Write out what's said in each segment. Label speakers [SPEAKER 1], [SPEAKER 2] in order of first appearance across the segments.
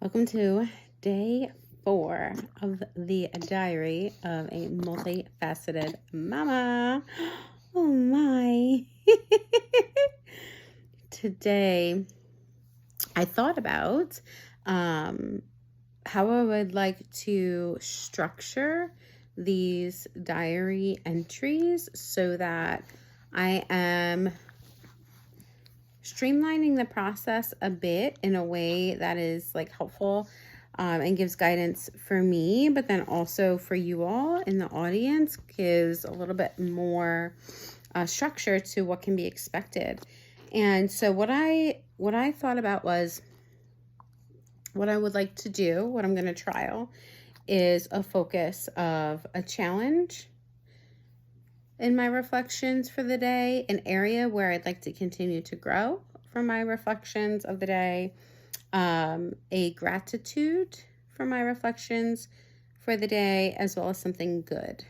[SPEAKER 1] Welcome to day 4 of the diary of a multifaceted mama. Oh my. Today, I thought about how I would like to structure these diary entries so that I am streamlining the process a bit in a way that is like helpful and gives guidance for me, but then also for you all in the audience gives a little bit more structure to what can be expected. And so what I thought about was what I would like to do, what I'm going to trial is a focus of a challenge in my reflections for the day, an area where I'd like to continue to grow from my reflections of the day, a gratitude for my reflections for the day, as well as something good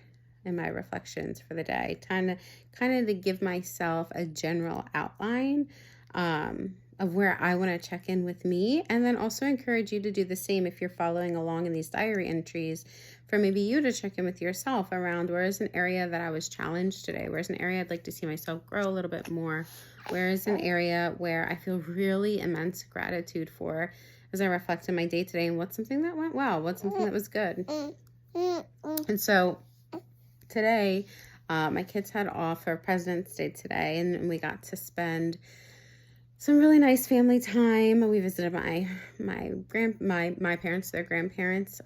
[SPEAKER 1] in my reflections for the day. Kind of to give myself a general outline of where I want to check in with me, and then also encourage you to do the same if you're following along in these diary entries, for maybe you to check in with yourself around where is an area that I was challenged today, where's an area I'd like to see myself grow a little bit more, where is an area where I feel really immense gratitude for as I reflect on my day today, and what's something that went well, what's something that was good. And so today, my kids had off for President's Day today, and we got to spend some really nice family time. We visited my parents, their grandparents,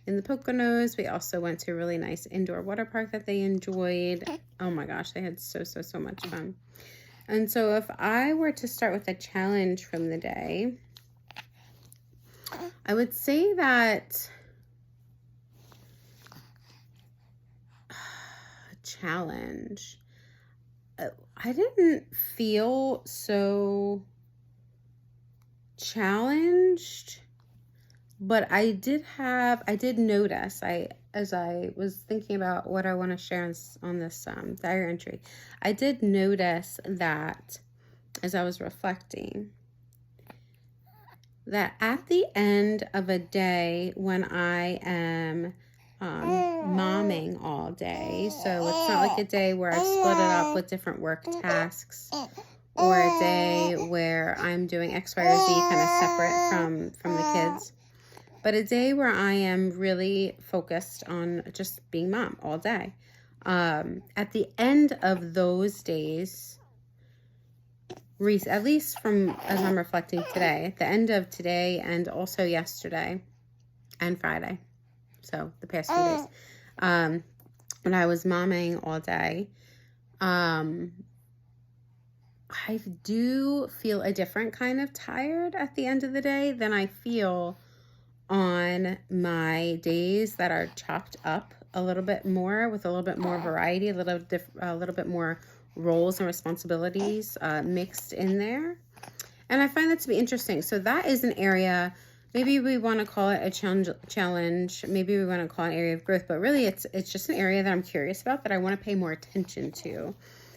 [SPEAKER 1] in the Poconos. We also went to a really nice indoor water park that they enjoyed. Oh my gosh, they had so much fun. And so if I were to start with a challenge from the day, I would say that challenge. I didn't feel so challenged, but I did notice, as I was thinking about what I want to share on this diary entry, I did notice that as I was reflecting, that at the end of a day when I am momming all day, so it's not like a day where I've split it up with different work tasks, or a day where I'm doing X, Y, or Z kind of separate from the kids, but a day where I am really focused on just being mom all day. At the end of those days, at least from as I'm reflecting today, at the end of today and also yesterday and Friday, so the past few days, when I was momming all day, I do feel a different kind of tired at the end of the day than I feel on my days that are chopped up a little bit more, with a little bit more variety, a little bit more roles and responsibilities mixed in there. And I find that to be interesting. So that is an area, maybe we want to call it a challenge, maybe we want to call it an area of growth, but really it's just an area that I'm curious about, that I want to pay more attention to,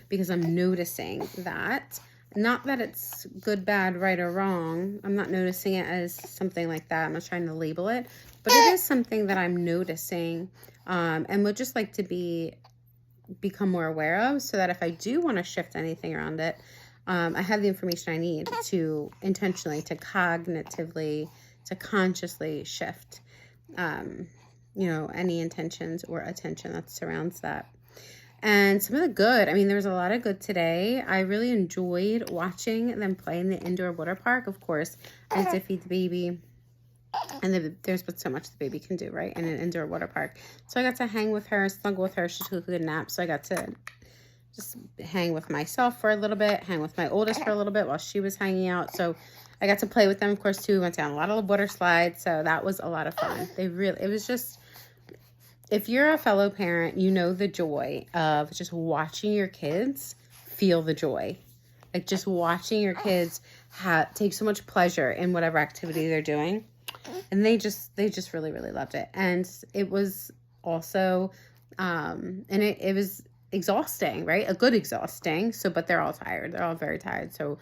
[SPEAKER 1] because I'm noticing that. Not that it's good, bad, right, or wrong. I'm not noticing it as something like that. I'm not trying to label it, but it is something that I'm noticing and would just like to become more aware of, so that if I do want to shift anything around it, I have the information I need to intentionally, to cognitively, to consciously shift, any intentions or attention that surrounds that. And some of the good, there was a lot of good today. I really enjoyed watching them play in the indoor water park. Of course, I had to feed the baby, and there's but so much the baby can do, right, in an indoor water park. So I got to hang with her, snuggle with her. She took a good nap, so I got to just hang with myself for a little bit, hang with my oldest for a little bit while she was hanging out. So I got to play with them, of course, too. We went down a lot of water slides, so that was a lot of fun. It was just, if you're a fellow parent, you know the joy of just watching your kids feel the joy. Like just watching your kids take so much pleasure in whatever activity they're doing. And they just really, really loved it. And it was also, and it was exhausting, right? A good exhausting. So, but they're all tired. They're all very tired. So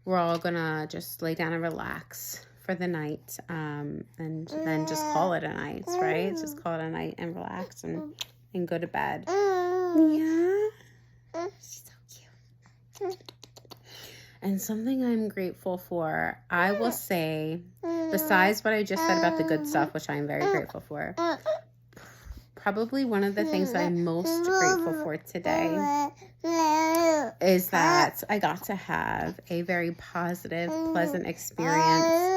[SPEAKER 1] we're all gonna just lay down and relax for the night, and then just call it a night, right? Just call it a night and relax and go to bed. Yeah. She's so cute. And something I'm grateful for, I will say, besides what I just said about the good stuff, which I'm very grateful for, probably one of the things that I'm most grateful for today is that I got to have a very positive, pleasant experience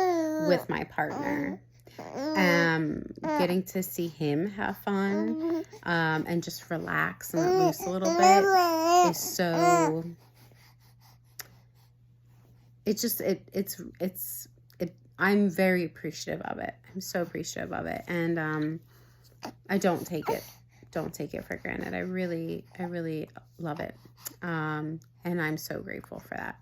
[SPEAKER 1] with my partner. Getting to see him have fun and just relax and let loose a little bit is so... I'm very appreciative of it. I'm so appreciative of it. And I don't take it for granted. I really love it. And I'm so grateful for that.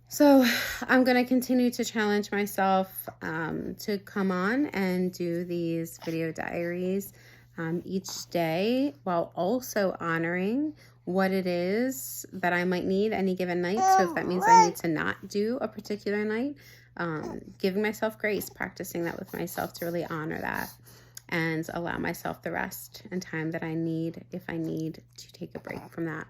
[SPEAKER 1] So I'm going to continue to challenge myself to come on and do these video diaries each day, while also honoring what it is that I might need any given night. So if that means I need to not do a particular night, giving myself grace, practicing that with myself to really honor that and allow myself the rest and time that I need if I need to take a break from that.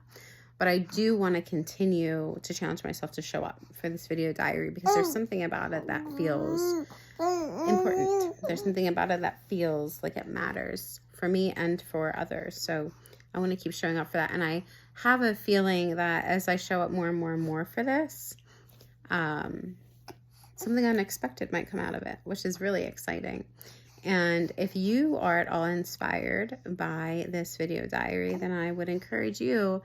[SPEAKER 1] But I do want to continue to challenge myself to show up for this video diary, because there's something about it that feels important. There's something about it that feels like it matters for me and for others. So I want to keep showing up for that. And I have a feeling that as I show up more and more and more for this, something unexpected might come out of it, which is really exciting. And if you are at all inspired by this video diary, then I would encourage you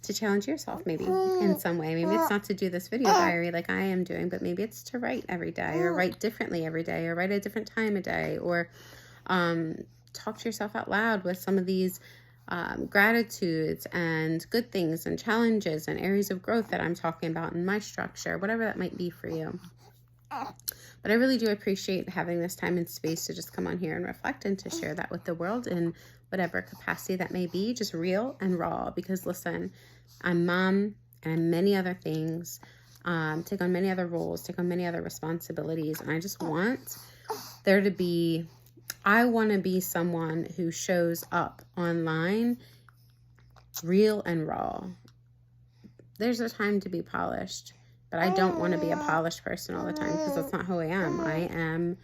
[SPEAKER 1] to challenge yourself maybe in some way. Maybe it's not to do this video diary like I am doing, but maybe it's to write every day, or write differently every day, or write a different time of day, or talk to yourself out loud with some of these gratitudes and good things and challenges and areas of growth that I'm talking about in my structure, whatever that might be for you. But I really do appreciate having this time and space to just come on here and reflect and to share that with the world in whatever capacity that may be, just real and raw. Because listen, I'm mom and I'm many other things, take on many other roles, take on many other responsibilities. And I just want there to be, I want to be someone who shows up online real and raw. There's a time to be polished, but I don't want to be a polished person all the time, because that's not who I am. I am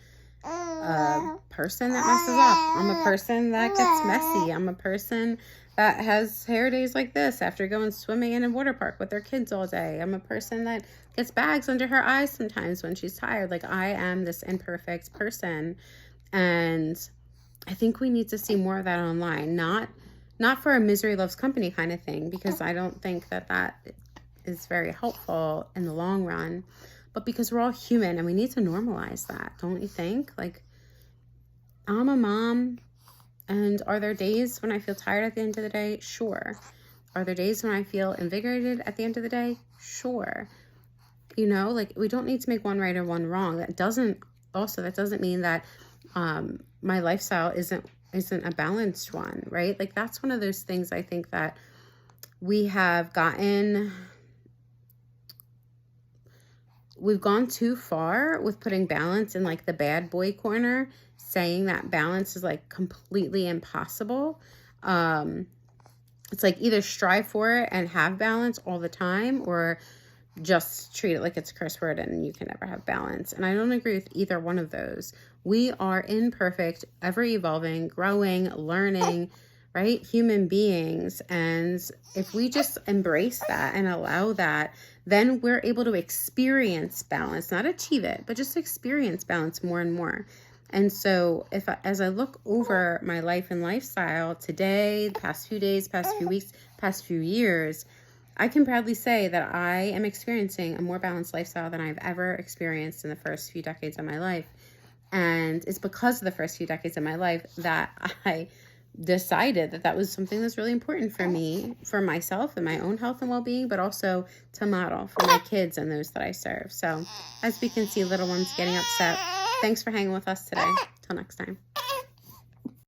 [SPEAKER 1] a person that messes up. I'm a person that gets messy. I'm a person that has hair days like this after going swimming in a water park with their kids all day. I'm a person that gets bags under her eyes sometimes when she's tired. Like, I am this imperfect person. And I think we need to see more of that online. Not for a misery loves company kind of thing, because I don't think that is very helpful in the long run, but because we're all human and we need to normalize that, don't you think? Like, I'm a mom, and are there days when I feel tired at the end of the day? Sure. Are there days when I feel invigorated at the end of the day? Sure. You know, like, we don't need to make one right or one wrong. That doesn't mean that my lifestyle isn't a balanced one, right? Like, that's one of those things I think that we've gone too far with putting balance in like the bad boy corner, saying that balance is like completely impossible. It's like either strive for it and have balance all the time, or just treat it like it's a curse word and you can never have balance. And I don't agree with either one of those. We are imperfect, ever evolving, growing, learning, right? Human beings. And if we just embrace that and allow that, then we're able to experience balance, not achieve it, but just experience balance more and more. And so as I look over my life and lifestyle today, the past few days, past few weeks, past few years, I can proudly say that I am experiencing a more balanced lifestyle than I've ever experienced in the first few decades of my life. And it's because of the first few decades of my life that I decided that was something that's really important for me, for myself and my own health and well-being, but also to model for my kids and those that I serve. So as we can see, little ones getting upset. Thanks for hanging with us today. Till next time.